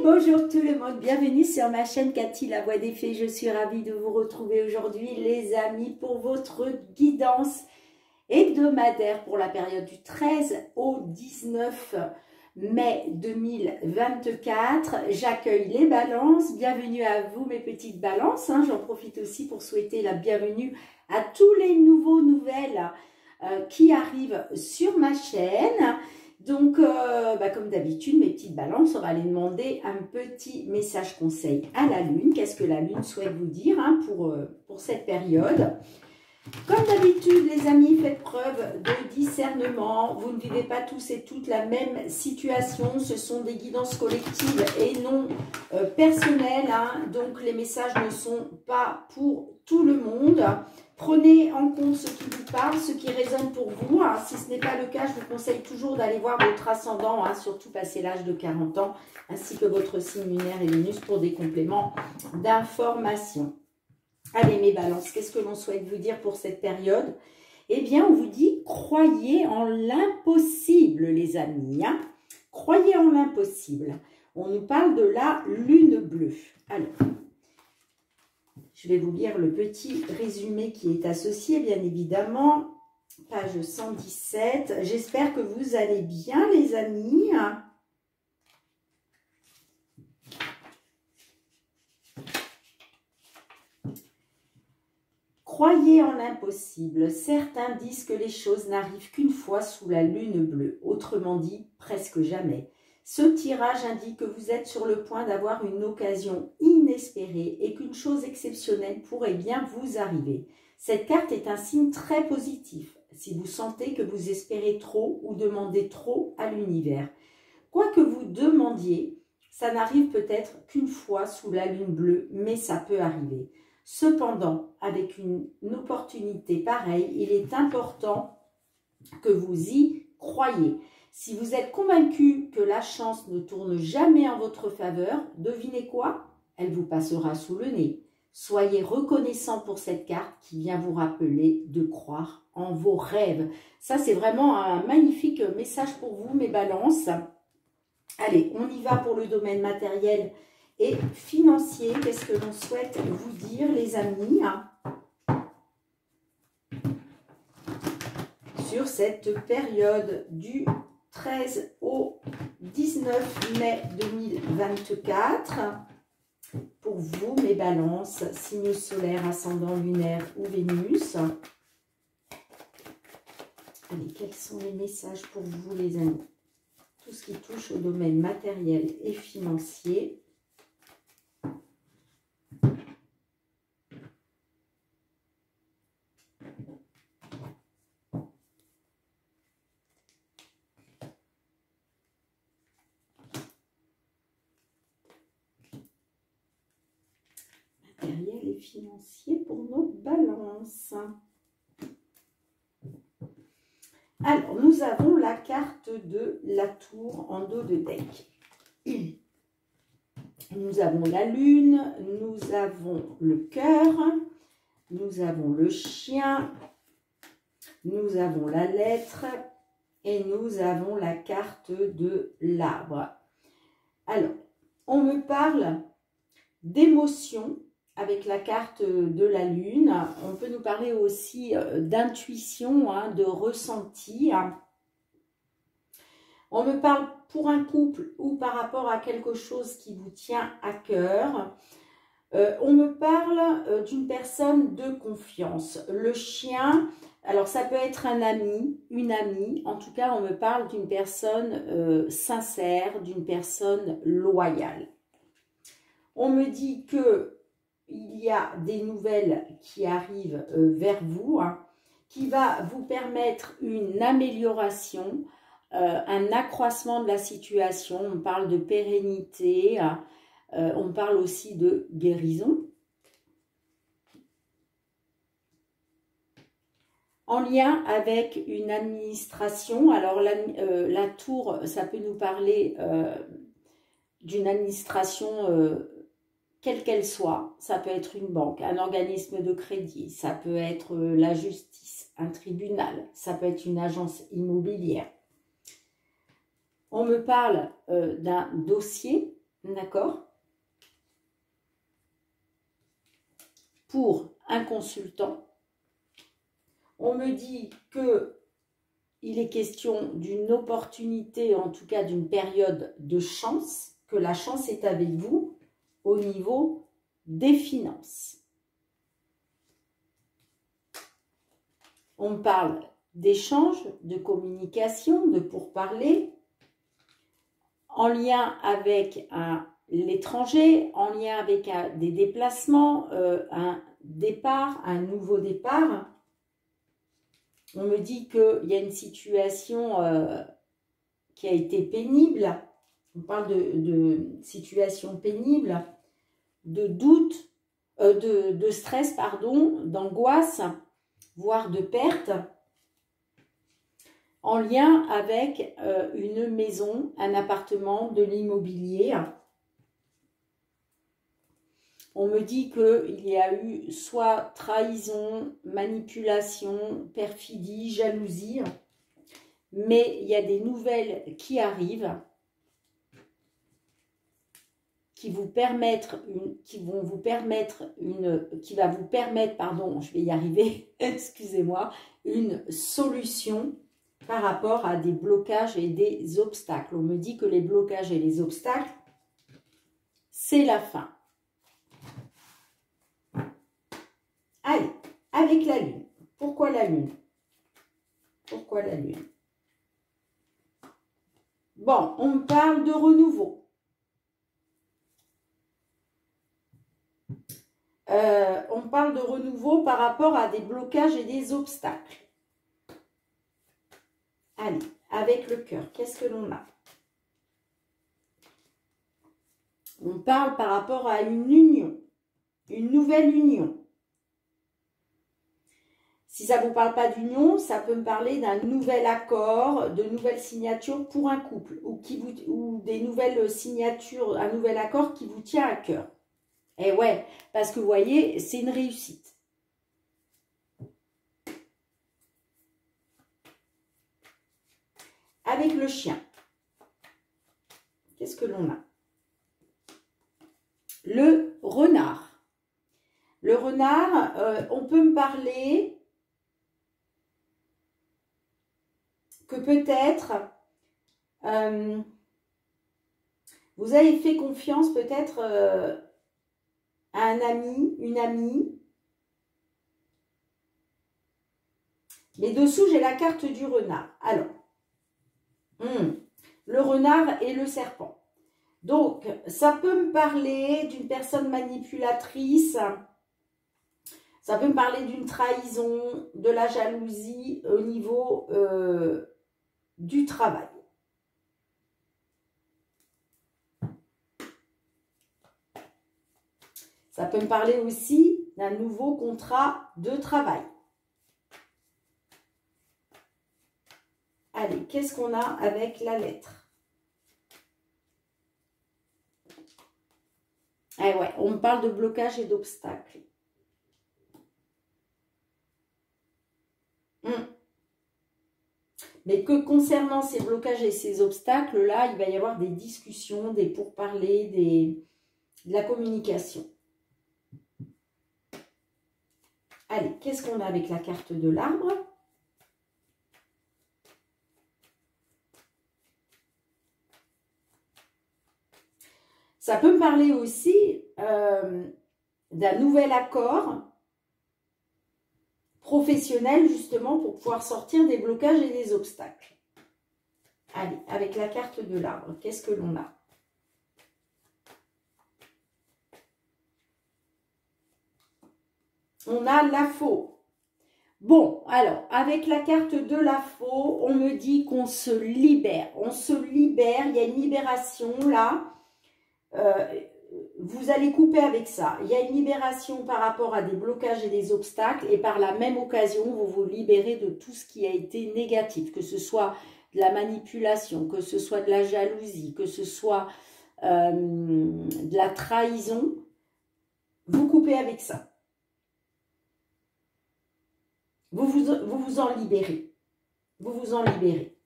Bonjour tout le monde, bienvenue sur ma chaîne Cathy la voix des fées. Je suis ravie de vous retrouver aujourd'hui les amis pour votre guidance hebdomadaire pour la période du 13 au 19 mai 2024. J'accueille les balances, bienvenue à vous mes petites balances. J'en profite aussi pour souhaiter la bienvenue à tous les nouvelles qui arrivent sur ma chaîne. Donc, comme d'habitude, mes petites balances, on va aller demander un petit message conseil à la Lune. Qu'est-ce que la Lune souhaite vous dire pour cette période? Comme d'habitude, les amis, faites preuve de discernement. Vous ne vivez pas tous et toutes la même situation. Ce sont des guidances collectives et non personnelles. Donc, les messages ne sont pas pour tout le monde. Prenez en compte ce qui vous parle, ce qui résonne pour vous. Si ce n'est pas le cas, je vous conseille toujours d'aller voir votre ascendant, surtout passé l'âge de 40 ans, ainsi que votre signe lunaire et Vénus pour des compléments d'information. Allez mes balances, qu'est-ce que l'on souhaite vous dire pour cette période? Eh bien, on vous dit, croyez en l'impossible les amis. Croyez en l'impossible. On nous parle de la lune bleue. Alors, je vais vous lire le petit résumé qui est associé, bien évidemment. Page 117. J'espère que vous allez bien, les amis. Croyez en l'impossible. Certains disent que les choses n'arrivent qu'une fois sous la lune bleue. Autrement dit, presque jamais. Ce tirage indique que vous êtes sur le point d'avoir une occasion inespérée et qu'une chose exceptionnelle pourrait bien vous arriver. Cette carte est un signe très positif si vous sentez que vous espérez trop ou demandez trop à l'univers. Quoi que vous demandiez, ça n'arrive peut-être qu'une fois sous la lune bleue, mais ça peut arriver. Cependant, avec une opportunité pareille, il est important que vous y croyez. Si vous êtes convaincu que la chance ne tourne jamais en votre faveur, devinez quoi? Elle vous passera sous le nez. Soyez reconnaissant pour cette carte qui vient vous rappeler de croire en vos rêves. Ça, c'est vraiment un magnifique message pour vous, mes balances. Allez, on y va pour le domaine matériel et financier. Qu'est-ce que l'on souhaite vous dire, les amis, sur cette période du 13 au 19 mai 2024. Pour vous, mes balances, signe solaire, ascendant, lunaire ou Vénus. Allez, quels sont les messages pour vous, les amis? Tout ce qui touche au domaine matériel et financier. Matériel et financier pour nos balances. Alors, nous avons la carte de la tour en dos de deck. Nous avons la lune, nous avons le cœur, nous avons le chien, nous avons la lettre et nous avons la carte de l'arbre. Alors, on me parle d'émotion avec la carte de la lune. On peut nous parler aussi d'intuition, de ressenti. On me parle pour un couple ou par rapport à quelque chose qui vous tient à cœur. On me parle d'une personne de confiance. Le chien, alors ça peut être un ami, une amie. En tout cas, on me parle d'une personne sincère, d'une personne loyale. On me dit que il y a des nouvelles qui arrivent vers vous, qui va vous permettre une amélioration, un accroissement de la situation. On parle de pérennité, on parle aussi de guérison. En lien avec une administration, alors la tour, ça peut nous parler d'une administration quelle qu'elle soit. Ça peut être une banque, un organisme de crédit, ça peut être la justice, un tribunal, ça peut être une agence immobilière. On me parle d'un dossier D'accord? Pour un consultant, on me dit que il est question d'une opportunité, en tout cas d'une période de chance, que la chance est avec vous au niveau des finances. On parle d'échange, de communication, de pourparlers, en lien avec l'étranger, en lien avec des déplacements, un départ, un nouveau départ. On me dit qu'il y a une situation qui a été pénible. On parle de situation pénible, de doute, de stress, pardon, d'angoisse, voire de perte, en lien avec une maison, un appartement, de l'immobilier. On me dit qu'il y a eu soit trahison, manipulation, perfidie, jalousie, mais il y a des nouvelles qui arrivent, qui va vous permettre, pardon, je vais y arriver, excusez-moi, une solution par rapport à des blocages et des obstacles. On me dit que les blocages et les obstacles, c'est la fin. Allez, avec la Lune. Pourquoi la Lune? Pourquoi la Lune? Bon, on me parle de renouveau. On parle de renouveau par rapport à des blocages et des obstacles. Allez, avec le cœur, qu'est-ce que l'on a? On parle par rapport à une union, une nouvelle union. Si ça ne vous parle pas d'union, ça peut me parler d'un nouvel accord, de nouvelles signatures pour un couple ou des nouvelles signatures, un nouvel accord qui vous tient à cœur. Et ouais, parce que vous voyez, c'est une réussite. Avec le chien, qu'est-ce que l'on a? Le renard. Le renard, on peut me parler que peut-être vous avez fait confiance peut-être à un ami, une amie. Mais dessous, j'ai la carte du renard. Alors, le renard et le serpent. Donc, ça peut me parler d'une personne manipulatrice. Ça peut me parler d'une trahison, de la jalousie au niveau du travail. Ça peut me parler aussi d'un nouveau contrat de travail. Allez, qu'est-ce qu'on a avec la lettre? Eh ouais, on me parle de blocage et d'obstacles. Mais que concernant ces blocages et ces obstacles-là, il va y avoir des discussions, des pourparlers, de la communication. Allez, qu'est-ce qu'on a avec la carte de l'arbre? Ça peut me parler aussi d'un nouvel accord professionnel, justement, pour pouvoir sortir des blocages et des obstacles. Allez, avec la carte de l'arbre, qu'est-ce que l'on a? On a la faux. Bon, alors, avec la carte de la faux, on me dit qu'on se libère. On se libère, il y a une libération là. Vous allez couper avec ça. Il y a une libération par rapport à des blocages et des obstacles. Et par la même occasion, vous vous libérez de tout ce qui a été négatif. Que ce soit de la manipulation, que ce soit de la jalousie, que ce soit de la trahison. Vous coupez avec ça. Vous vous en libérez. Vous vous en libérez.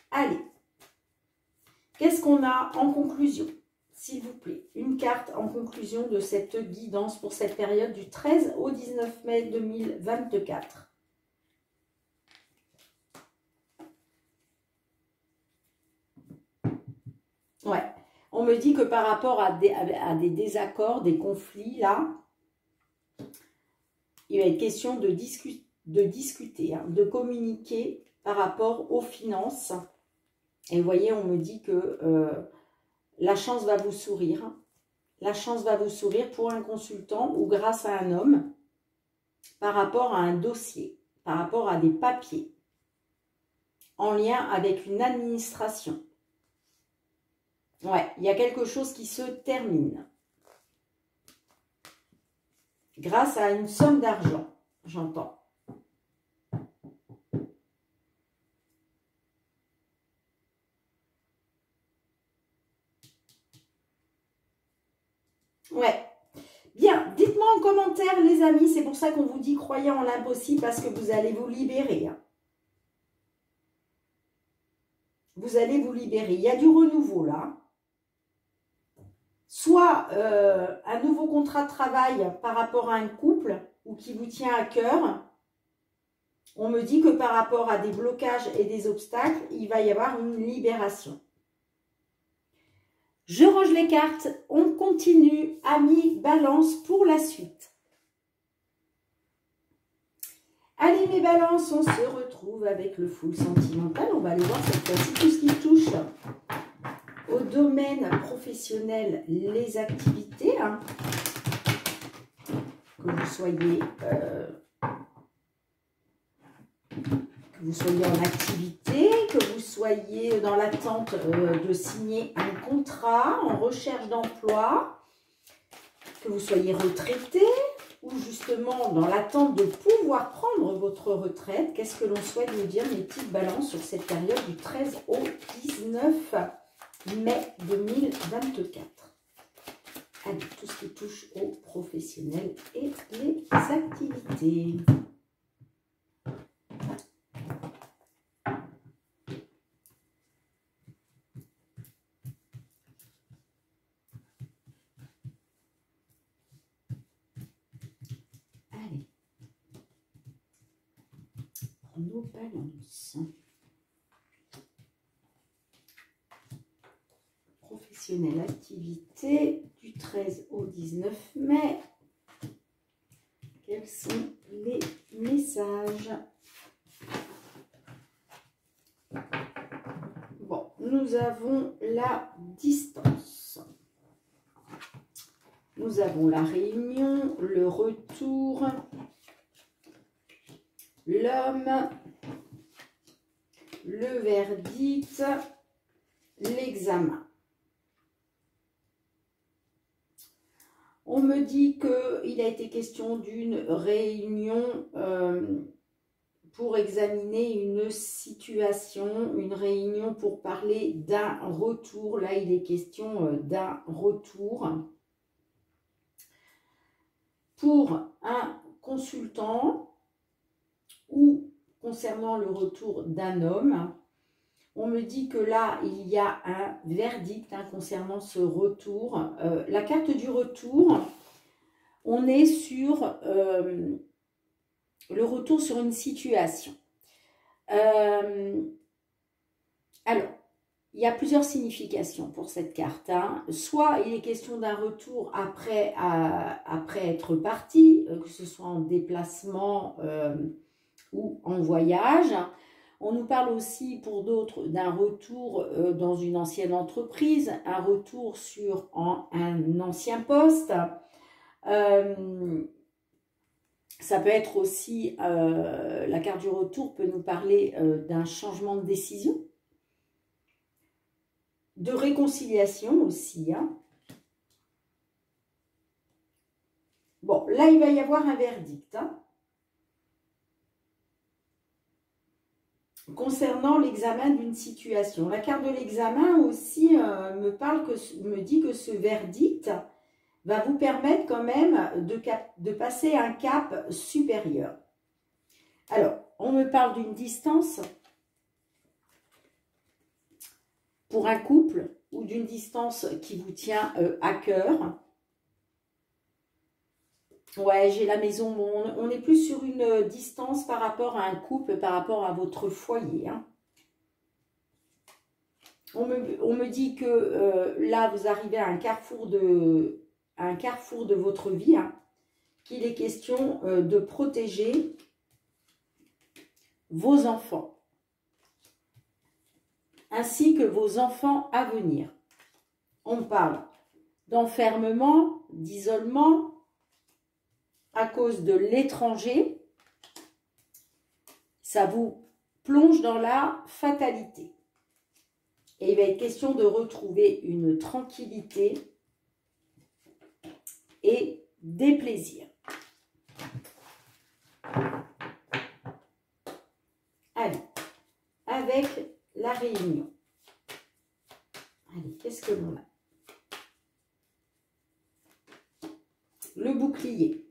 Allez. Qu'est-ce qu'on a en conclusion? S'il vous plaît, une carte en conclusion de cette guidance pour cette période du 13 au 19 mai 2024. Ouais, on me dit que par rapport à des désaccords, des conflits, là, il va être question de discuter, hein, de communiquer par rapport aux finances. Et vous voyez, on me dit que la chance va vous sourire. La chance va vous sourire pour un consultant ou grâce à un homme par rapport à un dossier, par rapport à des papiers en lien avec une administration. Ouais, il y a quelque chose qui se termine grâce à une somme d'argent, j'entends. Ouais. Bien, dites-moi en commentaire les amis, c'est pour ça qu'on vous dit croyez en l'impossible parce que vous allez vous libérer. Hein. Vous allez vous libérer. Il y a du renouveau là. Soit un nouveau contrat de travail par rapport à un couple ou qui vous tient à cœur. On me dit que par rapport à des blocages et des obstacles, il va y avoir une libération. Je range les cartes, on continue, amis, balance pour la suite. Allez mes balances, on se retrouve avec le full sentimental. On va aller voir cette fois-ci tout ce qui touche au domaine professionnel, les activités. Hein. Que vous soyez en activité, que vous soyez dans l'attente de signer un contrat, en recherche d'emploi, que vous soyez retraité ou justement dans l'attente de pouvoir prendre votre retraite. Qu'est-ce que l'on souhaite nous dire, mes petites balances, sur cette période du 13 au 19 mai 2024? Allez, tout ce qui touche aux professionnels et les activités. Allez, nos balances. Professionnelle, activité du 13 au 19 mai. Quels sont les messages? Bon, nous avons la distance. Nous avons la réunion, le retour, l'homme, le verdict, l'examen. On me dit qu'il a été question d'une réunion pour examiner une situation, une réunion pour parler d'un retour. Là, il est question d'un retour pour un consultant ou concernant le retour d'un homme. On me dit que là, il y a un verdict concernant ce retour. La carte du retour, on est sur le retour sur une situation. Alors, il y a plusieurs significations pour cette carte. Hein. Soit il est question d'un retour après être parti, que ce soit en déplacement ou en voyage. On nous parle aussi pour d'autres d'un retour dans une ancienne entreprise, un retour sur un ancien poste. Ça peut être aussi, la carte du retour peut nous parler d'un changement de décision, de réconciliation aussi. Hein. Bon, là il va y avoir un verdict. Hein. Concernant l'examen d'une situation. La carte de l'examen aussi me dit que ce verdict va vous permettre quand même de passer un cap supérieur. Alors, on me parle d'une distance. pour un couple ou d'une distance qui vous tient à cœur. Ouais, j'ai la maison, on est plus sur une distance par rapport à un couple, par rapport à votre foyer. Hein. On me dit que là, vous arrivez à un carrefour de votre vie, hein, qu'il est question de protéger vos enfants, ainsi que vos enfants à venir. On parle d'enfermement, d'isolement, à cause de l'étranger. Ça vous plonge dans la fatalité. Et il va être question de retrouver une tranquillité et des plaisirs. Allez, avec la réunion. Allez, qu'est-ce que l'on a? Le bouclier.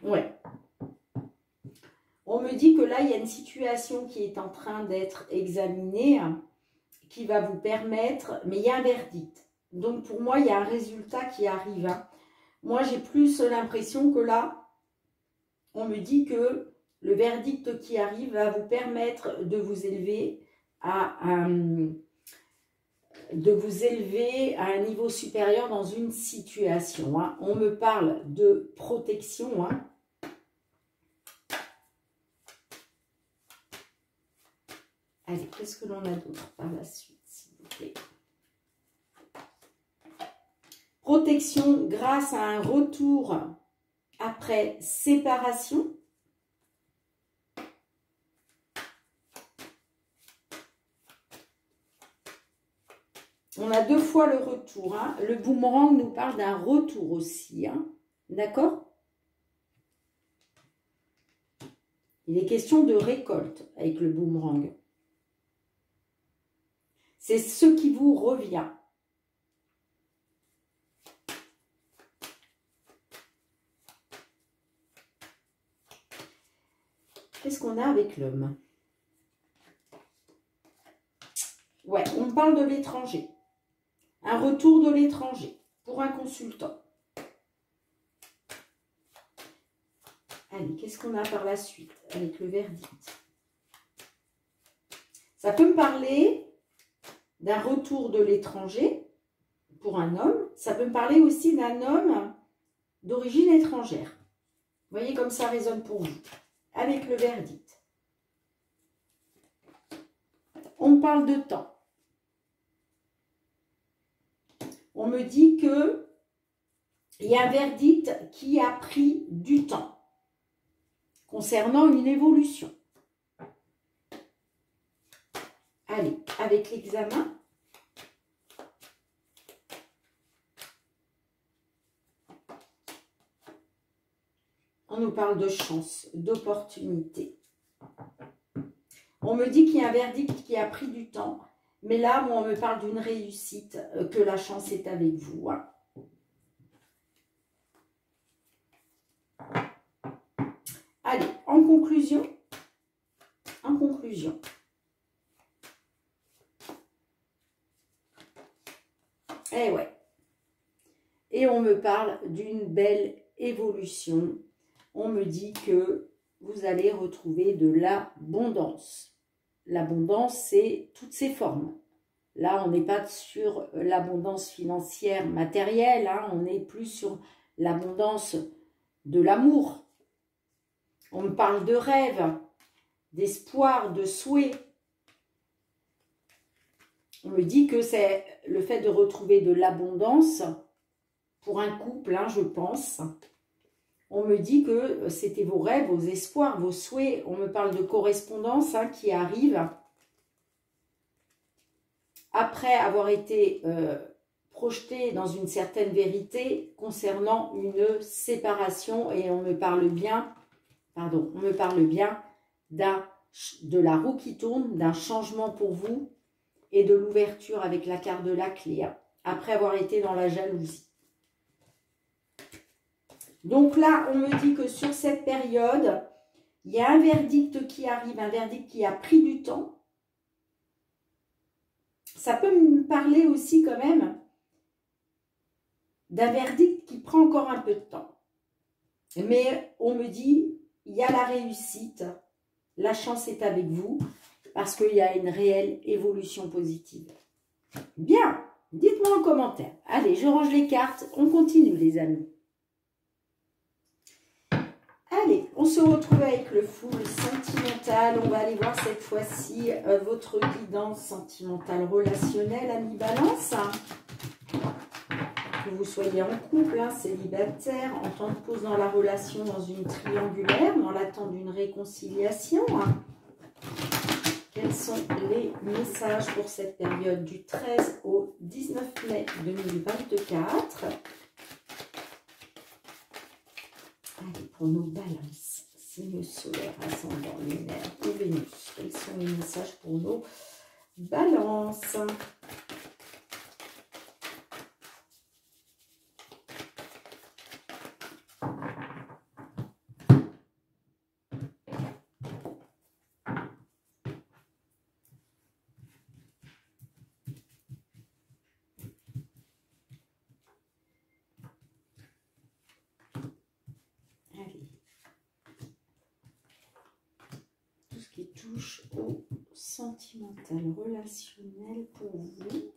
Ouais. On me dit que là, il y a une situation qui est en train d'être examinée, qui va vous permettre, mais il y a un verdict. Donc, pour moi, il y a un résultat qui arrive. Hein. Moi, j'ai plus l'impression que là, on me dit que le verdict qui arrive va vous permettre de vous élever à un niveau supérieur dans une situation. Hein. On me parle de protection. Hein. Allez, qu'est-ce que l'on a d'autre par la suite, s'il vous plaît? Protection grâce à un retour après séparation. On a 2 fois le retour. Hein. Le boomerang nous parle d'un retour aussi. Hein. D'accord? Il est question de récolte avec le boomerang. C'est ce qui vous revient. Qu'est-ce qu'on a avec l'homme? Ouais, on parle de l'étranger. Un retour de l'étranger pour un consultant. Allez, qu'est-ce qu'on a par la suite avec le verdict? Ça peut me parler d'un retour de l'étranger pour un homme. Ça peut me parler aussi d'un homme d'origine étrangère. Vous voyez comme ça résonne pour vous. Avec le verdict. On parle de temps. On me dit que il y a un verdict qui a pris du temps concernant une évolution. Allez, avec l'examen. On nous parle de chance, d'opportunité. On me dit qu'il y a un verdict qui a pris du temps. Mais là, moi, on me parle d'une réussite, que la chance est avec vous. Hein. Allez, en conclusion. Eh ouais. Et on me parle d'une belle évolution. On me dit que vous allez retrouver de l'abondance. L'abondance, c'est toutes ses formes. Là, on n'est pas sur l'abondance financière matérielle, hein, on est plus sur l'abondance de l'amour. On me parle de rêve, d'espoir, de souhait. On me dit que c'est le fait de retrouver de l'abondance pour un couple, hein, je pense. On me dit que c'était vos rêves, vos espoirs, vos souhaits. On me parle de correspondance hein, qui arrive après avoir été projeté dans une certaine vérité concernant une séparation. Et on me parle bien, de la roue qui tourne, d'un changement pour vous et de l'ouverture avec la carte de la clé, hein, après avoir été dans la jalousie. Donc là, on me dit que sur cette période, il y a un verdict qui arrive, un verdict qui a pris du temps. ça peut me parler aussi quand même d'un verdict qui prend encore un peu de temps. Mais on me dit, il y a la réussite, la chance est avec vous, parce qu'il y a une réelle évolution positive. Bien, dites-moi en commentaire. Allez, je range les cartes, on continue les amis. Allez, on se retrouve avec le full sentimental. On va aller voir cette fois-ci votre guidance sentimentale relationnelle, ami Balance. Que vous soyez en couple, célibataire, en temps de pause dans la relation, dans une triangulaire, dans l'attente d'une réconciliation. Quels sont les messages pour cette période du 13 au 19 mai 2024? Allez, pour nos balances, signe solaire, ascendant, lunaire et Vénus. Quels sont les messages pour nos balances? Qui touche au sentimental relationnel pour vous.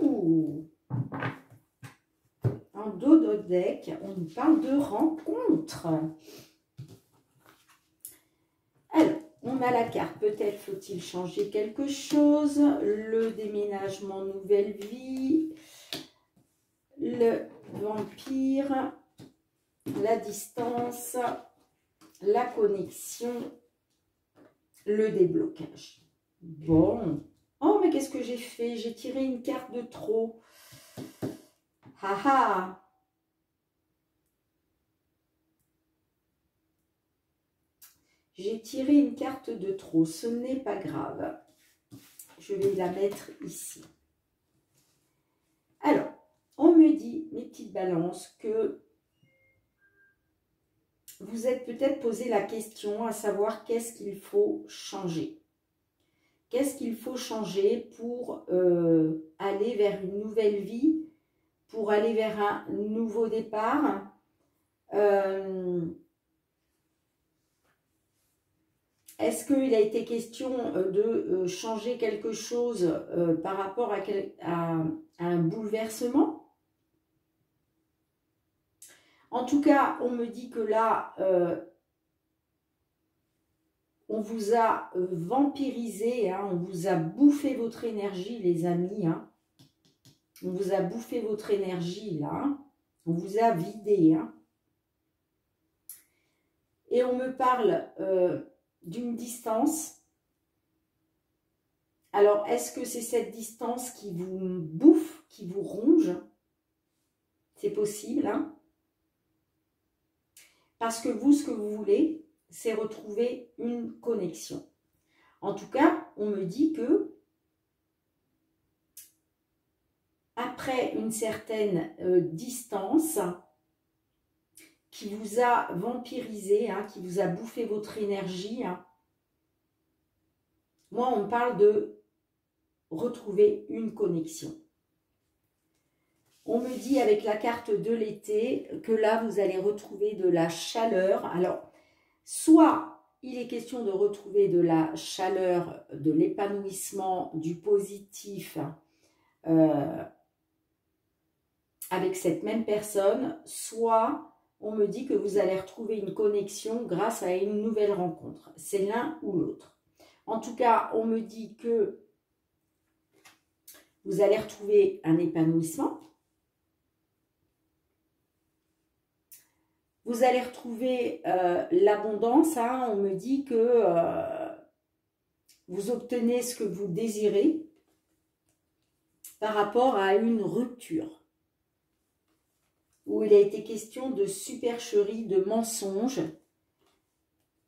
Ouh. En dos de deck, on nous parle de rencontre. Alors, on a la carte, peut-être faut-il changer quelque chose, le déménagement, nouvelle vie, le vampire, la distance, la connexion, le déblocage. Bon. Oh, mais qu'est-ce que j'ai fait? J'ai tiré une carte de trop. Haha. J'ai tiré une carte de trop. Ce n'est pas grave. Je vais la mettre ici. Alors, on me dit, mes petites balances, que vous êtes peut-être posé la question à savoir qu'est-ce qu'il faut changer. Qu'est-ce qu'il faut changer pour aller vers une nouvelle vie, pour aller vers un nouveau départ. Est-ce qu'il a été question de changer quelque chose par rapport à un bouleversement? En tout cas, on me dit que là, on vous a vampirisé, on vous a bouffé votre énergie, les amis. On vous a bouffé votre énergie, là. On vous a vidé. Et on me parle d'une distance. Alors, est-ce que c'est cette distance qui vous bouffe, qui vous ronge? C'est possible, Parce que vous, ce que vous voulez, c'est retrouver une connexion. En tout cas, on me dit que après une certaine distance qui vous a vampirisé, qui vous a bouffé votre énergie, moi, on me parle de retrouver une connexion. On me dit avec la carte de l'été que là, vous allez retrouver de la chaleur. Alors, soit il est question de retrouver de la chaleur, de l'épanouissement, du positif avec cette même personne, soit on me dit que vous allez retrouver une connexion grâce à une nouvelle rencontre. C'est l'un ou l'autre. En tout cas, on me dit que vous allez retrouver un épanouissement. Vous allez retrouver l'abondance. On me dit que vous obtenez ce que vous désirez par rapport à une rupture. Où il a été question de supercherie, de mensonges.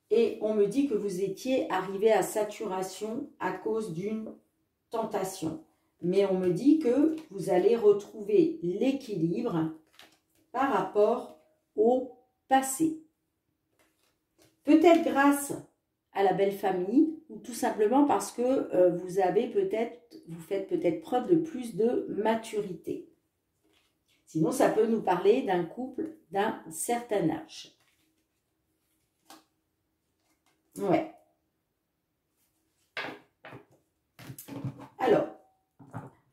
Et on me dit que vous étiez arrivé à saturation à cause d'une tentation. Mais on me dit que vous allez retrouver l'équilibre par rapport au passé. Peut-être grâce à la belle famille ou tout simplement parce que vous faites peut-être preuve de plus de maturité. Sinon, ça peut nous parler d'un couple d'un certain âge. Ouais. Alors,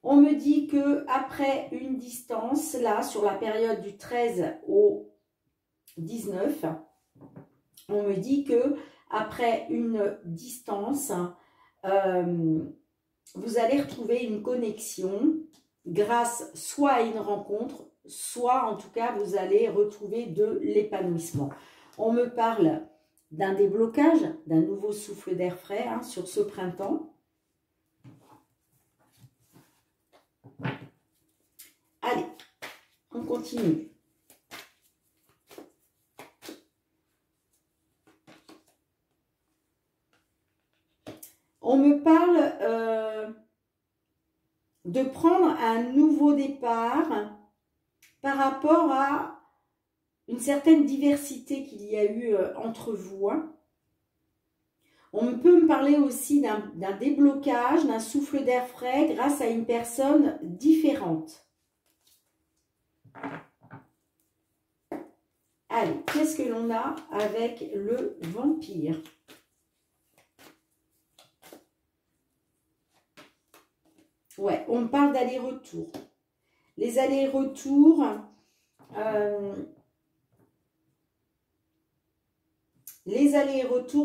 on me dit que après une distance, là, sur la période du 13 au 19, on me dit que après une distance, vous allez retrouver une connexion grâce soit à une rencontre, soit en tout cas vous allez retrouver de l'épanouissement. On me parle d'un déblocage, d'un nouveau souffle d'air frais sur ce printemps. Allez, on continue. On me parle de prendre un nouveau départ par rapport à une certaine diversité qu'il y a eu entre vous. On peut me parler aussi d'un déblocage, d'un souffle d'air frais grâce à une personne différente. Allez, qu'est-ce que l'on a avec le vampire ? Ouais, on parle d'aller-retour. Les allers-retours,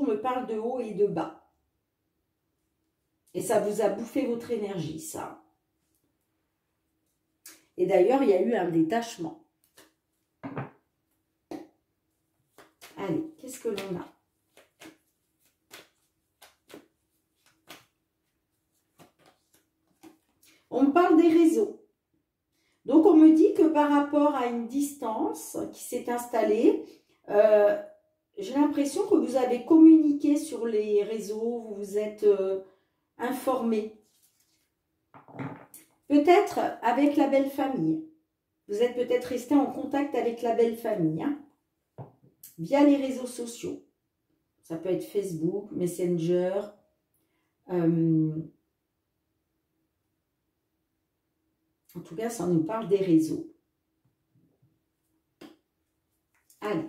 me parlent de haut et de bas. Et ça vous a bouffé votre énergie, ça. Et d'ailleurs, il y a eu un détachement. Allez, qu'est-ce que l'on a ? On me parle des réseaux. Donc, on me dit que par rapport à une distance qui s'est installée, j'ai l'impression que vous avez communiqué sur les réseaux, vous vous êtes informé. Peut-être avec la belle famille. Vous êtes peut-être resté en contact avec la belle famille, via les réseaux sociaux. Ça peut être Facebook, Messenger, en tout cas, ça nous parle des réseaux. Allez.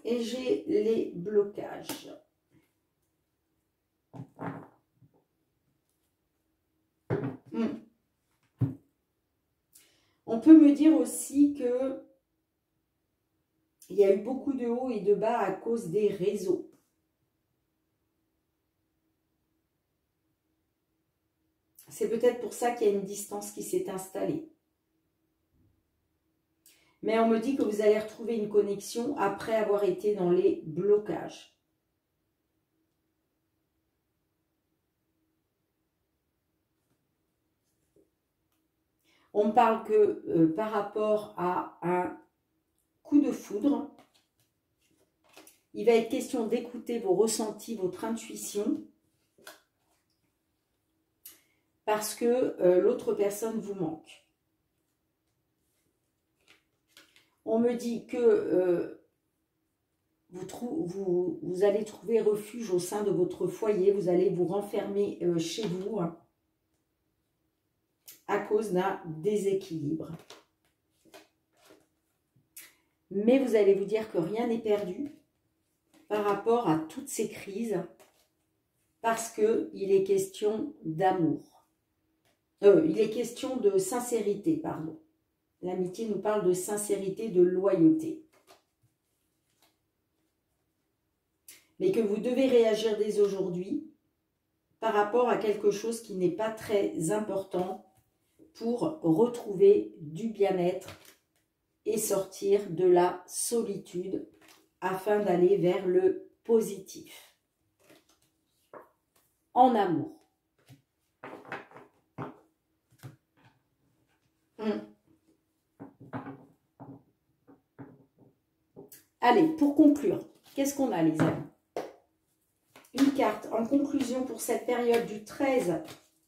Et j'ai les blocages. On peut me dire aussi que il y a eu beaucoup de hauts et de bas à cause des réseaux. C'est peut-être pour ça qu'il y a une distance qui s'est installée. Mais on me dit que vous allez retrouver une connexion après avoir été dans les blocages. On me parle que par rapport à un coup de foudre, il va être question d'écouter vos ressentis, votre intuition, parce que l'autre personne vous manque. On me dit que vous allez trouver refuge au sein de votre foyer, vous allez vous renfermer chez vous à cause d'un déséquilibre. Mais vous allez vous dire que rien n'est perdu par rapport à toutes ces crises, parce qu'il est question d'amour. Il est question de sincérité, pardon. L'amitié nous parle de sincérité, de loyauté. Mais que vous devez réagir dès aujourd'hui par rapport à quelque chose qui n'est pas très important pour retrouver du bien-être et sortir de la solitude afin d'aller vers le positif. En amour. Allez, pour conclure, qu'est-ce qu'on a les amis? Une carte cartes en conclusion pour cette période du 13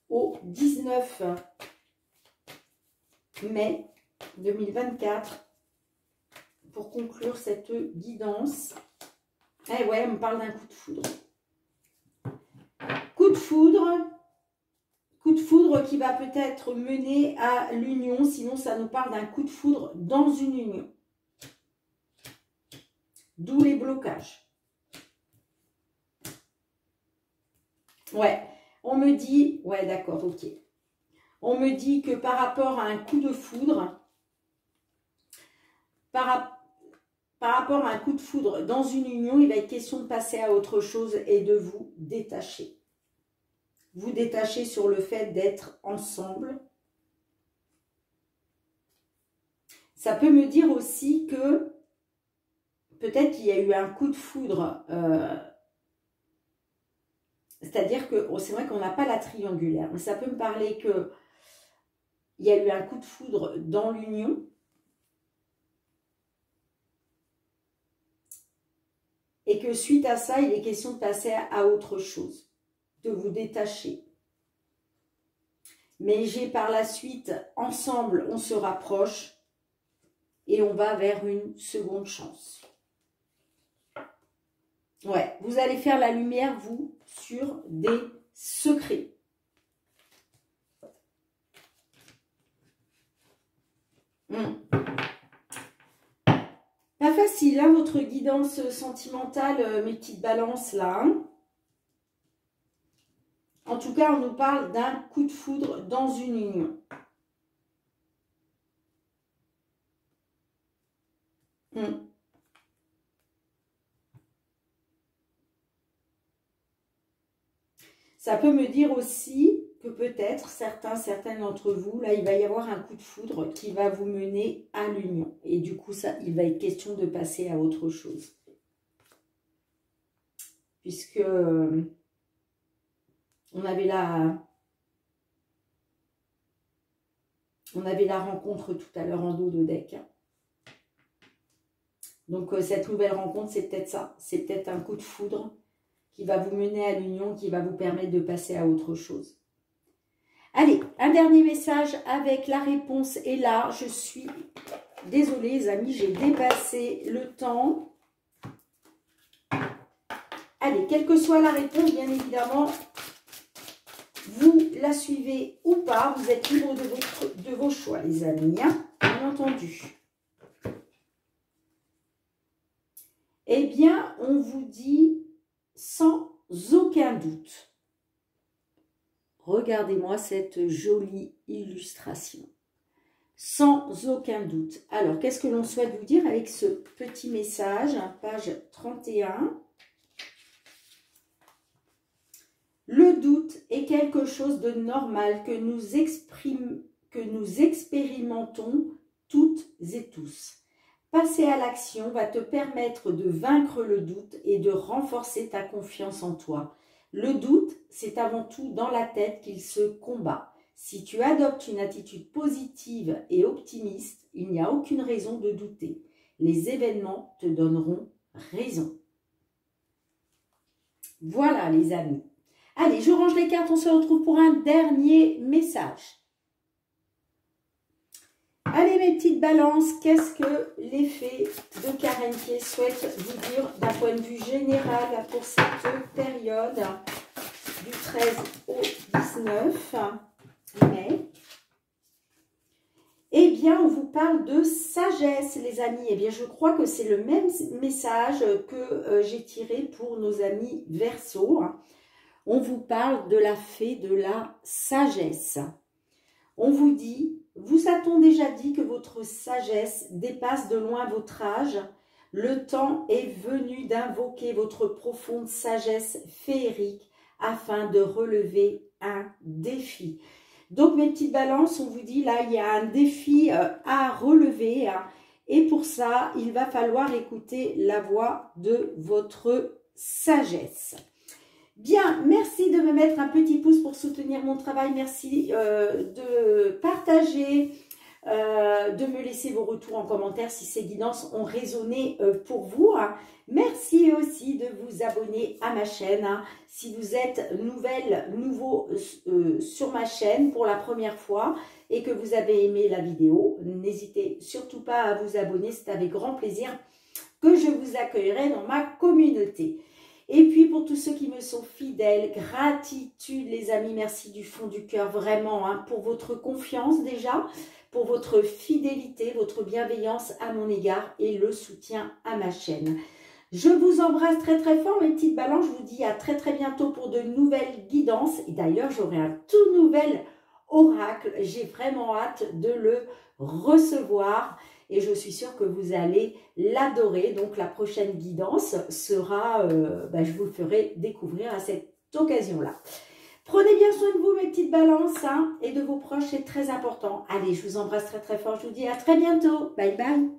au 19 mai 2024. Pour conclure cette guidance. Eh ouais, on me parle d'un coup de foudre. Coup de foudre. Coup de foudre qui va peut-être mener à l'union. Sinon, ça nous parle d'un coup de foudre dans une union. D'où les blocages. Ouais, on me dit... Ouais, d'accord, ok. On me dit que par rapport à un coup de foudre, par rapport à un coup de foudre dans une union, il va être question de passer à autre chose et de vous détacher. Vous détacher sur le fait d'être ensemble. Ça peut me dire aussi que peut-être qu'il y a eu un coup de foudre, c'est-à-dire que c'est vrai qu'on n'a pas la triangulaire, mais ça peut me parler que il y a eu un coup de foudre dans l'union. Et que suite à ça, il est question de passer à autre chose, de vous détacher. Mais j'ai par la suite, ensemble, on se rapproche et on va vers une seconde chance. Ouais, vous allez faire la lumière, vous, sur des secrets. Pas facile, hein, votre guidance sentimentale, mes petites balances, là. Hein. En tout cas, on nous parle d'un coup de foudre dans une union. Ça peut me dire aussi que peut-être, certaines d'entre vous, là, il va y avoir un coup de foudre qui va vous mener à l'union. Et du coup, ça, il va être question de passer à autre chose. Puisque on avait la rencontre tout à l'heure en dos de deck. Donc, cette nouvelle rencontre, c'est peut-être ça. C'est peut-être un coup de foudre qui va vous mener à l'union, qui va vous permettre de passer à autre chose. Allez, un dernier message avec la réponse. Et là, je suis désolée, les amis, j'ai dépassé le temps. Allez, quelle que soit la réponse, bien évidemment, vous la suivez ou pas. Vous êtes libre de vos choix, les amis, hein, bien entendu. Eh bien, on vous dit sans aucun doute. Regardez-moi cette jolie illustration. Sans aucun doute. Alors, qu'est-ce que l'on souhaite vous dire avec ce petit message, page 31 ? Le doute est quelque chose de normal que nous expérimentons toutes et tous. Passer à l'action va te permettre de vaincre le doute et de renforcer ta confiance en toi. Le doute, c'est avant tout dans la tête qu'il se combat. Si tu adoptes une attitude positive et optimiste, il n'y a aucune raison de douter. Les événements te donneront raison. Voilà les amis. Allez, je range les cartes, on se retrouve pour un dernier message. Allez mes petites balances, qu'est-ce que les fées de Carenquier souhaitent vous dire d'un point de vue général pour cette période du 13 au 19 mai? Eh bien, on vous parle de sagesse, les amis. Eh bien, je crois que c'est le même message que j'ai tiré pour nos amis Verseau. On vous parle de la fée de la sagesse. On vous dit... Vous a-t-on déjà dit que votre sagesse dépasse de loin votre âge? Le temps est venu d'invoquer votre profonde sagesse féerique afin de relever un défi. Donc, mes petites balances, on vous dit là, il y a un défi à relever. Hein, et pour ça, il va falloir écouter la voix de votre sagesse. Bien, merci de me mettre un petit pouce pour soutenir mon travail. Merci de partager, de me laisser vos retours en commentaire si ces guidances ont résonné pour vous. Hein. Merci aussi de vous abonner à ma chaîne. Hein. Si vous êtes nouveau sur ma chaîne pour la première fois et que vous avez aimé la vidéo, n'hésitez surtout pas à vous abonner. C'est avec grand plaisir que je vous accueillerai dans ma communauté. Et puis pour tous ceux qui me sont fidèles, gratitude les amis, merci du fond du cœur vraiment hein, pour votre confiance déjà, pour votre fidélité, votre bienveillance à mon égard et le soutien à ma chaîne. Je vous embrasse très très fort mes petites balances, je vous dis à très très bientôt pour de nouvelles guidances. Et d'ailleurs j'aurai un tout nouvel oracle, j'ai vraiment hâte de le recevoir. Et je suis sûre que vous allez l'adorer. Donc, la prochaine guidance sera, je vous le ferai découvrir à cette occasion-là. Prenez bien soin de vous, mes petites balances, hein, et de vos proches, c'est très important. Allez, je vous embrasse très très fort. Je vous dis à très bientôt. Bye bye.